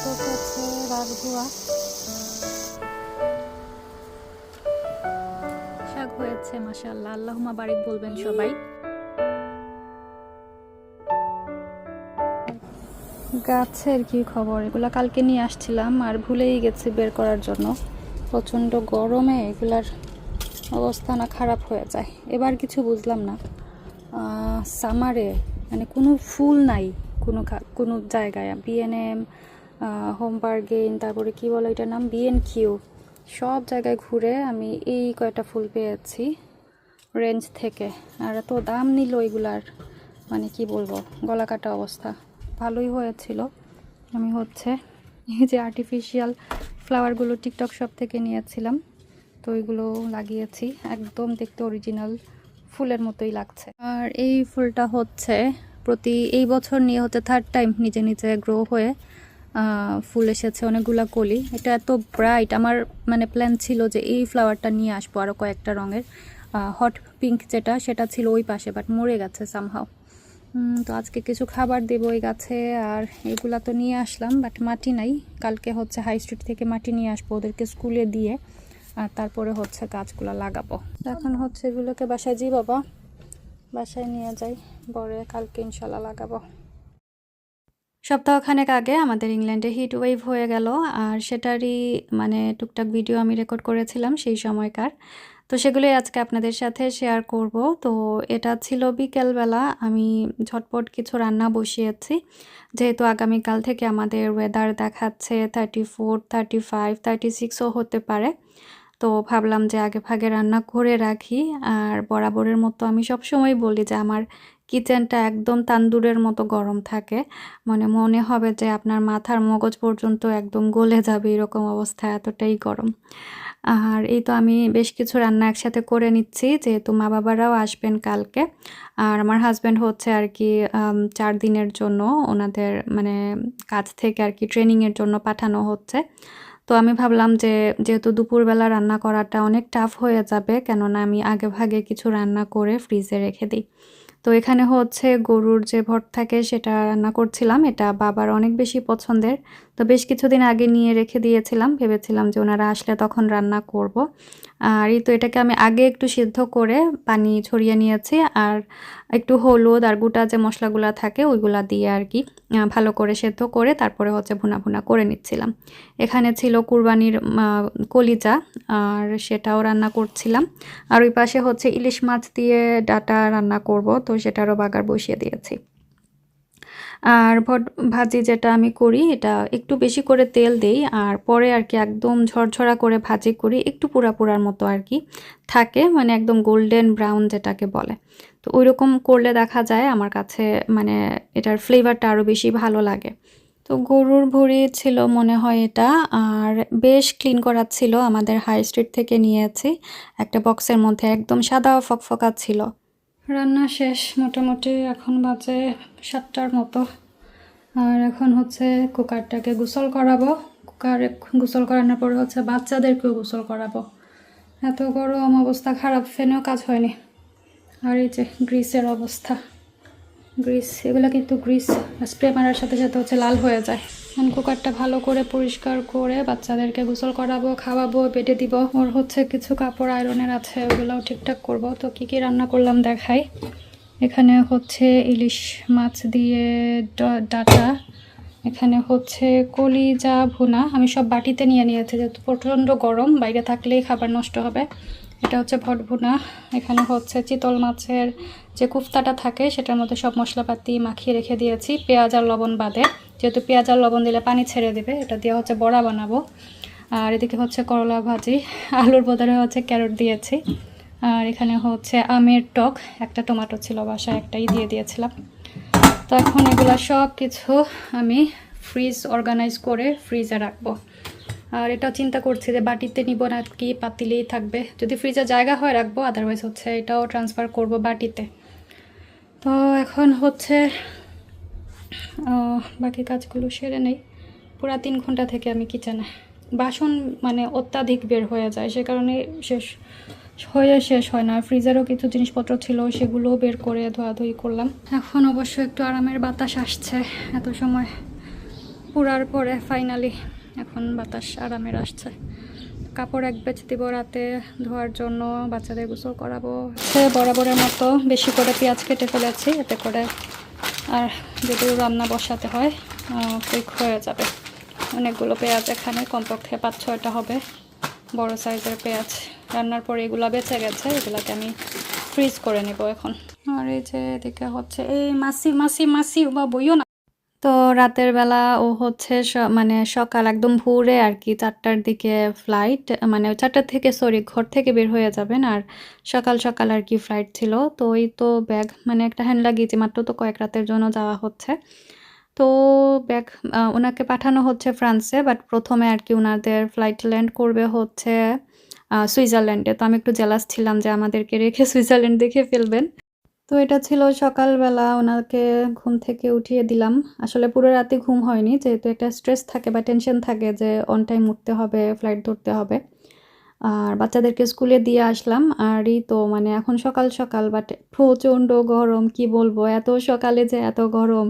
হচ্ছে রাজগুয়া শাক হয়েছে মাশাআল্লাহ, আল্লাহুম্মা বারিক বলবেন সবাই। গাছের কি খবর, এগুলা কালকে নিয়ে আসছিলাম আর ভুলেই গেছি বের করার জন্য। প্রচণ্ড গরমে এগুলার অবস্থা না খারাপ হয়ে যায়। এবার কিছু বুঝলাম না, সামারে মানে কোনো ফুল নাই কোনো জায়গায়। বিএনএম, হোম বার্গেন, তারপরে কি বলো এটার নাম, বিএনকিউ, সব জায়গায় ঘুরে আমি এই কয়টা ফুল পেয়েছি রেঞ্জ থেকে। আর এত দাম নিল এগুলার, মানে কি বলবো, গলা কাটা অবস্থা। ভালোই হয়েছিল। আমি হচ্ছে এই যে আর্টিফিশিয়াল ফ্লাওয়ারগুলো টিকটক শপ থেকে নিয়েছিলাম, তো এগুলো লাগিয়েছি, একদম দেখতে অরিজিনাল ফুলের মতোই লাগছে। আর এই ফুলটা হচ্ছে এই বছর নিয়ে হচ্ছে 3rd টাইম নিজে নিজে গ্রো হয়ে ফুল এসেছে, অনেকগুলা কলি। এটা এত ব্রাইট, আমার মানে প্ল্যান ছিল যে এই ফ্লাওয়ারটা নিয়ে আসবো আরও কয়েকটা রঙের। হট পিঙ্ক সেটা ছিল ওই পাশে, বাট মরে গেছে সামহাও। তো আজকে কিছু খাবার দেবো এই গাছে। আর এগুলা তো নিয়ে আসলাম, বাট মাটি নাই। কালকে হচ্ছে হাই স্ট্রিট থেকে মাটি নিয়ে আসবো ওদেরকে স্কুলে দিয়ে, আর তারপরে হচ্ছে গাছগুলো লাগাবো। এখন হচ্ছে এগুলোকে বাসায় বাবা বাসায় নিয়ে যাই, পরে কালকে ইনশাল্লাহ লাগাবো। সপ্তাহখানেক আগে আমাদের ইংল্যান্ডে হিট ওয়েভ হয়ে গেল, আর সেটারই মানে টুকটাক ভিডিও আমি রেকর্ড করেছিলাম সেই সময়কার। তো সেগুলোই আজকে আপনাদের সাথে শেয়ার করব। তো এটা ছিল বিকেলবেলা, আমি ঝটপট কিছু রান্না বসিয়েছি, যেহেতু আগামীকাল থেকে আমাদের ওয়েদার দেখাচ্ছে 34, 35, 36ও হতে পারে। তো ভাবলাম যে আগে ভাগে রান্না করে রাখি। আর বরাবরের মতো আমি সবসময় বলি যে আমার কিচেনটা একদম তান্দুরের মতো গরম থাকে, মানে মনে হবে যে আপনার মাথার মগজ পর্যন্ত একদম গলে যাবে, এরকম অবস্থা, এতটাই গরম। আর এই তো আমি বেশ কিছু রান্না একসাথে করে নিচ্ছি, যেহেতু মা বাবারাও আসবেন কালকে। আর আমার হাজব্যান্ড হচ্ছে আর কি 4 দিনের জন্য ওনাদের মানে কাজ থেকে আর কি ট্রেনিংয়ের জন্য পাঠানো হচ্ছে। তো আমি ভাবলাম যে যেহেতু দুপুরবেলা রান্না করাটা অনেক টাফ হয়ে যাবে, কেননা আমি আগে ভাগে কিছু রান্না করে ফ্রিজে রেখে দিই। তো এখানে হচ্ছে গরুর যে ভর্ত থাকে সেটা রান্না করছিলাম, এটা বাবার অনেক বেশি পছন্দের। তো বেশ কিছুদিন আগে নিয়ে রেখে দিয়েছিলাম, ভেবেছিলাম যে ওনারা আসলে তখন রান্না করব। আর এই তো এটাকে আমি আগে একটু সিদ্ধ করে পানি ছড়িয়ে নিয়েছি, আর একটু হলুদ আর গোটা যে মশলাগুলো থাকে ওইগুলা দিয়ে আর কি ভালো করে সেদ্ধ করে তারপরে হচ্ছে ভুনা ভুনা করে নিচ্ছিলাম। এখানে ছিল কুরবানির কলিজা, আর সেটাও রান্না করছিলাম। আর ওই পাশে হচ্ছে ইলিশ মাছ দিয়ে ডাটা রান্না করব, তো সেটারও বাগার বসিয়ে দিয়েছি। আর ভাজি যেটা আমি করি, এটা একটু বেশি করে তেল দেই, আর পরে আর কি একদম ঝরঝরা করে ভাজি করি, একটু পুরা পুরার মতো আর কি থাকে, মানে একদম গোল্ডেন ব্রাউন যেটাকে বলে। তো ওইরকম করলে দেখা যায় আমার কাছে মানে এটার ফ্লেভারটা আরও বেশি ভালো লাগে। তো গরুর ভুঁড়ি ছিল মনে হয় এটা, আর বেশ ক্লিন করা ছিল, আমাদের হাই স্ট্রিট থেকে নিয়েছি একটা বক্সের মধ্যে, একদম সাদা ফকফকা ছিল। রান্না শেষ মোটামুটি, এখন বাজে 7টার মতো। আর এখন হচ্ছে কুকারটাকে গোসল করাবো, কুকারে গোসল করানোর পরে হচ্ছে বাচ্চাদেরকেও গোসল করাবো। এত গরম, অবস্থা খারাপ, ফ্যানেও কাজ হয়নি। আর এই যে গ্রিসের অবস্থা, গ্রিস, এগুলো কিন্তু গ্রিস স্প্রে মারার সাথে সাথে হচ্ছে লাল হয়ে যায়। এখন কুকারটা ভালো করে পরিষ্কার করে বাচ্চাদেরকে গোসল করাবো, খাওয়াবো, বেডে দিব। ওর হচ্ছে কিছু কাপড় আয়রনের আছে, ওগুলোও ঠিকঠাক করব। তো কি কি রান্না করলাম দেখাই। এখানে হচ্ছে ইলিশ মাছ দিয়ে ডাটা, এখানে হচ্ছে কলিজা ভুনা, আমি সব বাটিতে নিয়ে নিয়েছি যেহেতু প্রচণ্ড গরম, বাইরে থাকলেই খাবার নষ্ট হবে। এটা হচ্ছে ভট ভুনা। এখানে হচ্ছে চিতল মাছের যে কুফতাটা থাকে সেটার মধ্যে সব মশলাপাতি মাখিয়ে রেখে দিয়েছি, পেঁয়াজ আর লবণ বাদে, যেহেতু পেঁয়াজ আর লবণ দিলে পানি ছেড়ে দেবে। এটা দিয়ে হচ্ছে বড়া বানাবো। আর এদিকে হচ্ছে করলা ভাজি, আলুর বদলে হচ্ছে ক্যারট দিয়েছি। আর এখানে হচ্ছে আমের টক, একটা টমেটো ছিল বাসায়, একটাই দিয়ে দিয়েছিলাম। তো এখন এগুলো সব কিছু আমি ফ্রিজ অর্গানাইজ করে ফ্রিজে রাখবো। আর এটাও চিন্তা করছি যে বাটিতে নিব না কি পাতিলেই থাকবে, যদি ফ্রিজে জায়গা হয় রাখবো, আদারওয়াইজ হচ্ছে এটাও ট্রান্সফার করব বাটিতে। তো এখন হচ্ছে বাকি কাজগুলো সেরে নেই। পুরা 3 ঘন্টা থেকে আমি কিচেনে, বাসন মানে অত্যাধিক বের হয়ে যায়, সে কারণে শেষ হয় না। ফ্রিজেরও কিছু জিনিসপত্র ছিল, সেগুলোও বের করে ধোয়াধুয়ি করলাম। এখন অবশ্য একটু আরামের বাতাস আসছে, এত সময় পুরার পরে ফাইনালি এখন বাতাস আরামের আসছে। কাপড় এক বেচ দিব রাতে ধোয়ার জন্য, বাচ্চাদের গোসল করাবো। বরাবরের মতো বেশি করে পেঁয়াজ কেটে ফেলেছি, এতে করে আর যদি রান্না বসাতে হয় কুইক হয়ে যাবে। অনেকগুলো পেঁয়াজ এখানে, কমপক্ষে 5-6টা হবে বড় সাইজের পেঁয়াজ। রান্নার পরে এগুলো বেঁচে গেছে, এগুলাকে আমি ফ্রিজ করে নেব এখন। আর এই যে এদিকে হচ্ছে এই মাসি মাসি মাসি বা বইও না। তো রাতের বেলা ও হচ্ছে মানে সকাল একদম ভোরে আর কি 4টার দিকে ফ্লাইট, মানে 4টা থেকে ঘর থেকে বের হয়ে যাবেন। আর সকাল সকাল আর কি ফ্লাইট ছিল। তো ওই তো ব্যাগ মানে একটা হ্যান্ড লাগিয়েছি, মাত্র তো কয়েক রাতের জন্য যাওয়া হচ্ছে। তো ব্যাগ ওনাকে পাঠানো হচ্ছে ফ্রান্সে, বাট প্রথমে আর কি ওনাদের ফ্লাইট ল্যান্ড করবে হচ্ছে সুইজারল্যান্ডে। তো আমি একটু জেলাস ছিলাম যে আমাদেরকে রেখে সুইজারল্যান্ড দেখে ফেলবেন। তো এটা ছিল সকালবেলা, ওনাকে ঘুম থেকে উঠিয়ে দিলাম। আসলে পুরো রাতে ঘুম হয়নি, যেহেতু একটা স্ট্রেস থাকে বা টেনশন থাকে যে অন টাইম উঠতে হবে, ফ্লাইট ধরতে হবে। আর বাচ্চাদেরকে স্কুলে দিয়ে আসলাম। আর এই তো মানে এখন সকাল সকাল, বাট প্রচণ্ড গরম, কি বলবো, এত সকালে যে এত গরম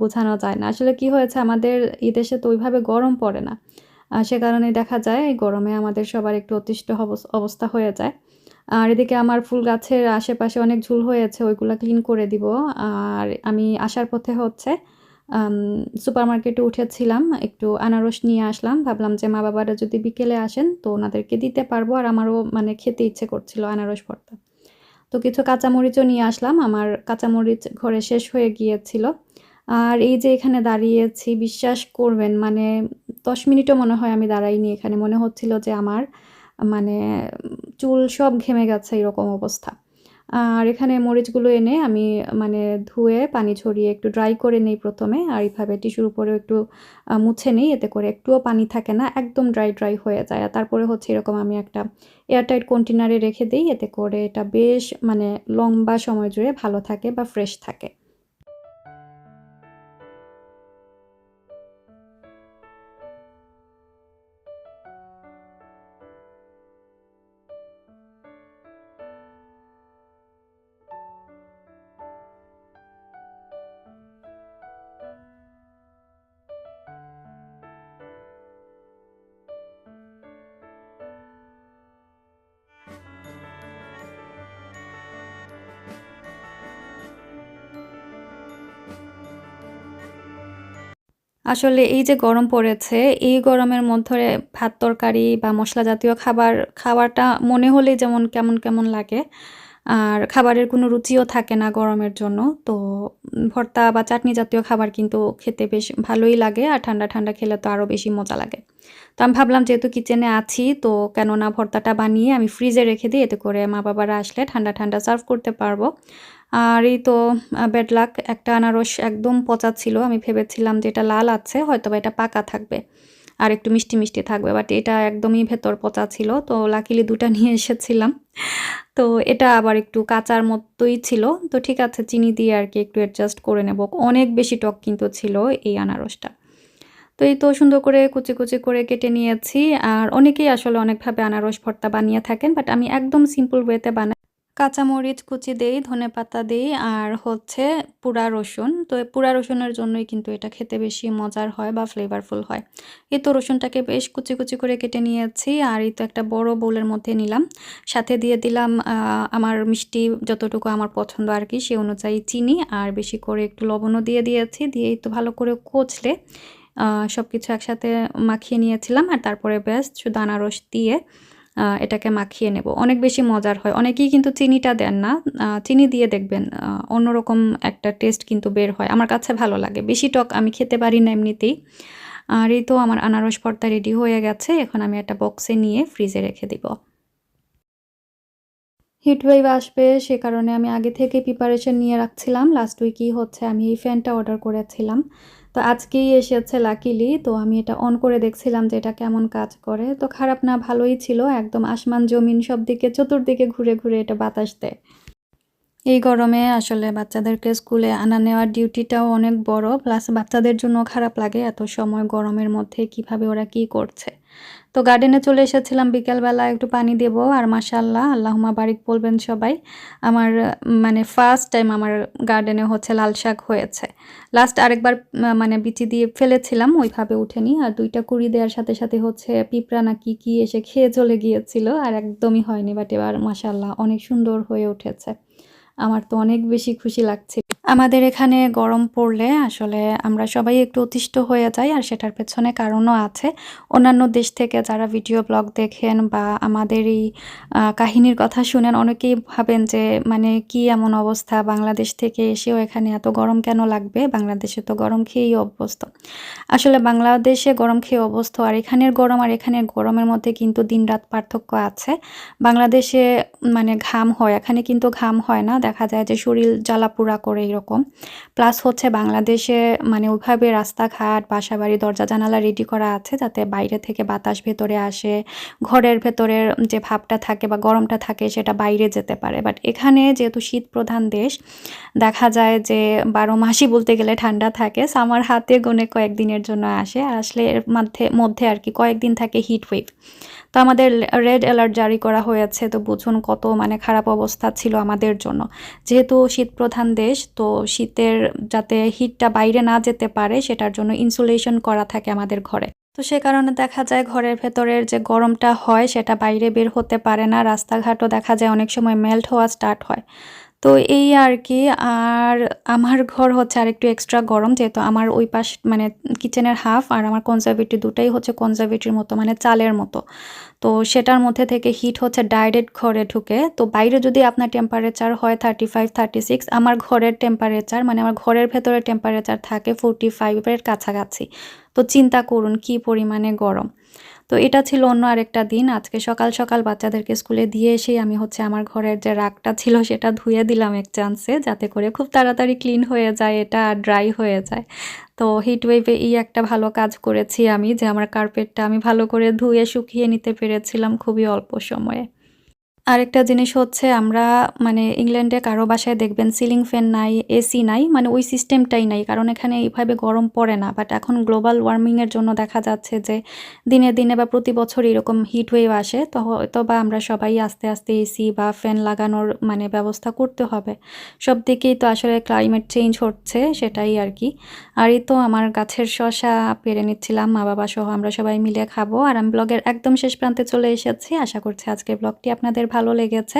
বোঝানো যায় না। আসলে কি হয়েছে, আমাদের এই দেশে তো ওইভাবে গরম পড়ে না, সে কারণে দেখা যায় এই গরমে আমাদের সবার একটু অতিষ্ঠ অবস্থা হয়ে যায়। আর এদিকে আমার ফুল গাছের আশেপাশে অনেক ঝুল হয়েছে, ওইগুলো ক্লিন করে দিব। আর আমি আসার পথে হচ্ছে সুপারমার্কেটে উঠেছিলাম, একটু আনারস নিয়ে আসলাম। ভাবলাম যে মা বাবারা যদি বিকেলে আসেন তো ওনাদেরকে দিতে পারবো, আর আমারও মানে খেতে ইচ্ছে করছিল আনারস ভর্তা। তো কিছু কাঁচামরিচও নিয়ে আসলাম, আমার কাঁচামরিচ ঘরে শেষ হয়ে গিয়েছিল। আর এই যে এখানে দাঁড়িয়েছি, বিশ্বাস করবেন মানে 10 মিনিটও মনে হয় আমি দাঁড়াইনি এখানে। মনে হচ্ছিল যে আমার মানে চুল সব ঘেমে গেছে, এরকম অবস্থা। আর এখানে মরিচগুলো এনে আমি মানে ধুয়ে পানি ঝরিয়ে একটু ড্রাই করে নেই প্রথমে, আর এইভাবে টিস্যুর উপরেও একটু মুছে নেই, এতে করে একটুও পানি থাকে না, একদম ড্রাই হয়ে যায়। আর তারপরে হচ্ছে এরকম আমি একটা এয়ারটাইট কন্টেনারে রেখে দিই, এতে করে এটা বেশ মানে লম্বা সময় জুড়ে ভালো থাকে বা ফ্রেশ থাকে। আসলে এই যে গরম পড়েছে, এই গরমের মধ্যে ভাত তরকারি বা মশলা জাতীয় খাবার খাওয়াটা মনে হলেই যেমন কেমন লাগে। আর খাবারের কোনো রুচিও থাকে না গরমের জন্য। তো ভর্তা বা চাটনি জাতীয় খাবার কিন্তু খেতে বেশ ভালোই লাগে, আর ঠান্ডা খেলে তো আরও বেশি মজা লাগে। তো আমি ভাবলাম যেহেতু কিচেনে আছি, তো কেন না ভর্তাটা বানিয়ে আমি ফ্রিজে রেখে দিই, এতে করে মা বাবারা আসলে ঠান্ডা সার্ভ করতে পারবো। আর এই তো ব্যাড লাক, একটা আনারস একদম পচা ছিল। আমি ভেবেছিলাম যে এটা লাল আছে, হয়তোবা এটা পাকা থাকবে আর একটু মিষ্টি থাকবে, বাট এটা একদমই ভেতর পচা ছিল। তো লাকিলি 2টা নিয়ে এসেছিলাম। তো এটা আবার একটু কাঁচার মতোই ছিল। তো ঠিক আছে, চিনি দিয়ে আর কি একটু অ্যাডজাস্ট করে নেব। অনেক বেশি টক কিন্তু ছিল এই আনারসটা। তো এই তো সুন্দর করে কুচি করে কেটে নিয়েছি। আর অনেকেই আসলে অনেকভাবে আনারস ভর্তা বানিয়ে থাকেন, বাট আমি একদম সিম্পল ওয়েতে বানাই। কাঁচামরিচ কুচি দেই, ধনেপাতা দেই, আর হচ্ছে পুরা রসুন। তো পুরা রসুনের জন্যই কিন্তু এটা খেতে বেশি মজার হয় বা ফ্লেভারফুল হয়। এই তো রসুনটাকে বেশ কুচি করে কেটে নিয়েছি। আর এই তো একটা বড় বোলের মধ্যে নিলাম, সাথে দিয়ে দিলাম আমার মিষ্টি যতটুকু আমার পছন্দ আর কি, সে অনুযায়ী চিনি, আর বেশি করে একটু লবণও দিয়ে দিয়েছি। দিয়েই তো ভালো করে কচলে সব কিছু একসাথে মাখিয়ে নিয়েছিলাম। আর তারপরে ব্যাস শুধু আনারস দিয়ে এটাকে মাখিয়ে নেব। অনেক বেশি মজার হয়। অনেকেই কিন্তু চিনিটা দেন না। চিনি দিয়ে দেখবেন অন্যরকম একটা টেস্ট কিন্তু বের হয়। আমার কাছে ভালো লাগে। বেশি টক আমি খেতে পারি না এমনিতেই। আর এই তো আমার আনারস ভর্তা রেডি হয়ে গেছে। এখন আমি একটা বক্সে নিয়ে ফ্রিজে রেখে দিব। হিট ওয়েভ আসবে, সে কারণে আমি আগে থেকে প্রিপারেশন নিয়ে রাখছিলাম। লাস্ট উইকই হচ্ছে আমি এই ফ্যানটা অর্ডার করেছিলাম। তো আজকেই এসেছে লাকিলি। তো আমি এটা অন করে দেখছিলাম যে এটা কেমন কাজ করে। তো খারাপ না, ভালোই ছিল। একদম আসমান জমিন সব দিকে চতুর্দিকে ঘুরে এটা বাতাস দেয়। এই গরমে আসলে বাচ্চাদেরকে স্কুলে আনা নেওয়ার ডিউটিটাও অনেক বড়, প্লাস বাচ্চাদের জন্য খারাপ লাগে এত সময় গরমের মধ্যে কিভাবে ওরা কি করছে। তো গার্ডেনে চলে এসেছিলাম বিকেলবেলা একটু পানি দেব আর মাশাআল্লাহ আল্লাহুম্মা বারিক বলবেন সবাই। আমার মানে ফার্স্ট টাইম আমার গার্ডেনে হচ্ছে লাল শাক হয়েছে। লাস্ট আরেকবার মানে বিচি দিয়ে ফেলেছিলাম, ওইভাবে উঠেনি। আর ২ টা কুঁড়ি দেওয়ার সাথে, সাথে হচ্ছে পিঁপড়া না কি এসে খেয়ে চলে গিয়েছিল আর একদমই হয়নি। বাট এবার মাশাআল্লাহ অনেক সুন্দর হয়ে উঠেছে। আমার তো অনেক বেশি খুশি লাগছিল। আমাদের এখানে গরম পড়লে আসলে আমরা সবাই একটু অতিষ্ঠ হয়ে যাই আর সেটার পেছনে কারণও আছে। অন্যান্য দেশ থেকে যারা ভিডিও ব্লগ দেখেন বা আমাদের এই কাহিনীর কথা শুনেন অনেকেই ভাবেন যে মানে কি এমন অবস্থা, বাংলাদেশ থেকে এসেও এখানে এত গরম কেন লাগবে? বাংলাদেশে তো গরম খেয়েই অভ্যস্ত। আসলে বাংলাদেশে গরম খেয়ে অভ্যস্ত আর এখানের গরম আর এখানের গরমের মধ্যে কিন্তু দিন-রাত পার্থক্য আছে। বাংলাদেশে মানে ঘাম হয়, এখানে কিন্তু ঘাম হয় না। দেখা যায় যে শরীর জ্বালাপোড়া করে এরকম। প্লাস হচ্ছে বাংলাদেশে মানে ওইভাবে রাস্তাঘাট, বাসাবাড়ি, দরজা-জানালা রেডি করা আছে যাতে বাইরে থেকে বাতাস ভেতরে আসে। ঘরের ভেতরের যে ভাবটা থাকে বা গরমটা থাকে সেটা বাইরে যেতে পারে। বাট এখানে যেহেতু শীতপ্রধান দেশ, দেখা যায় যে ১২ মাসই বলতে গেলে ঠান্ডা থাকে। সামার হাতে গোনে কয়েকদিনের জন্য আসে। আর আসলে এর মধ্যে আরকি কয়েকদিন থাকে হিট ওয়েভ। তো আমাদের রেড অ্যালার্ট জারি করা হয়েছে। তো বুঝুন কত মানে খারাপ অবস্থা ছিল আমাদের জন্য। যেহেতু শীতপ্রধান দেশ, তো শীতের যাতে হিটটা বাইরে না যেতে পারে সেটার জন্য ইনসুলেশন করা থাকে আমাদের ঘরে। তো সে কারণে দেখা যায় ঘরের ভেতরের যে গরমটা হয় সেটা বাইরে বের হতে পারে না। রাস্তাঘাটও দেখা যায় অনেক সময় মেল্ট হওয়া স্টার্ট হয়। তো এই আরকি। আর আমার ঘর হচ্ছে আরেকটু এক্সট্রা গরম যেহেতু আমার ওই পাশ মানে কিচেনের হাফ আর আমার কনজারভেটরি দুটাই হচ্ছে কনজারভেটরির মতো মানে চালের মতো। তো সেটার মধ্যে থেকে হিট হচ্ছে ডাইরেক্ট ঘরে ঢুকে। তো বাইরে যদি আপনার টেম্পারেচার হয় 35-36, আমার ঘরের টেম্পারেচার মানে আমার ঘরের ভেতরে টেম্পারেচার থাকে 45 এর কাছাকাছি। তো চিন্তা করুন কি পরিমাণে গরম। তো এটা ছিল অন্য আরেকটা দিন। আজকে সকাল বাচ্চাদেরকে স্কুলে দিয়ে এসেই আমি হচ্ছে আমার ঘরের যে রাগটা ছিল সেটা ধুয়ে দিলাম এক চান্সে যাতে করে খুব তাড়াতাড়ি ক্লিন হয়ে যায় এটা আর ড্রাই হয়ে যায়। তো হিট ওয়েভে এই একটা ভালো কাজ করেছি আমি যে আমার কার্পেটটা আমি ভালো করে ধুয়ে শুকিয়ে নিতে পেরেছিলাম খুবই অল্প সময়ে। আরেকটা জিনিস হচ্ছে আমরা মানে ইংল্যান্ডে কারো বাসায় দেখবেন সিলিং ফ্যান নাই, এসি নাই, মানে ওই সিস্টেমটাই নাই। কারণ এখানে এইভাবে গরম পড়ে না। বাট এখন গ্লোবাল ওয়ার্মিং এর জন্য দেখা যাচ্ছে যে দিনে বা প্রতি বছর এরকম হিট ওয়েভ আসে। তো হয়তোবা আমরা সবাই আস্তে এসি বা ফ্যান লাগানোর মানে ব্যবস্থা করতে হবে। সব দিকেই তো আসলে ক্লাইমেট চেঞ্জ হচ্ছে সেটাই আরকি। আর এই তো আমার গাছের শসা পেড়ে নিচ্ছিলাম মা-বাবা সহ আমরা সবাই মিলে খাবো। আর আমি ব্লগের একদম শেষ প্রান্তে চলে এসেছি। আশা করছি আজকের ব্লগটি আপনাদের ভালো লেগেছে।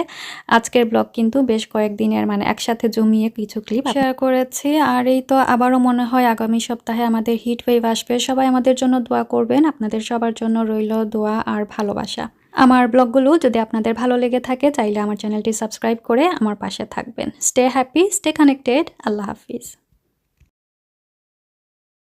আজকের ব্লগ কিন্তু বেশ কয়েকদিনের মানে একসাথে জমিয়ে কিছু ক্লিপ শেয়ার করেছি। আর এই তো আবারও মনে হয় আগামী সপ্তাহে আমাদের হিট ওয়েভ আসবে। সবাই আমাদের জন্য দোয়া করবেন। আপনাদের সবার জন্য রইল দোয়া আর ভালোবাসা। আমার ব্লগগুলো যদি আপনাদের ভালো লেগে থাকে চাইলে আমার চ্যানেলটি সাবস্ক্রাইব করে আমার পাশে থাকবেন। Stay happy, stay connected. আল্লাহ হাফিজ।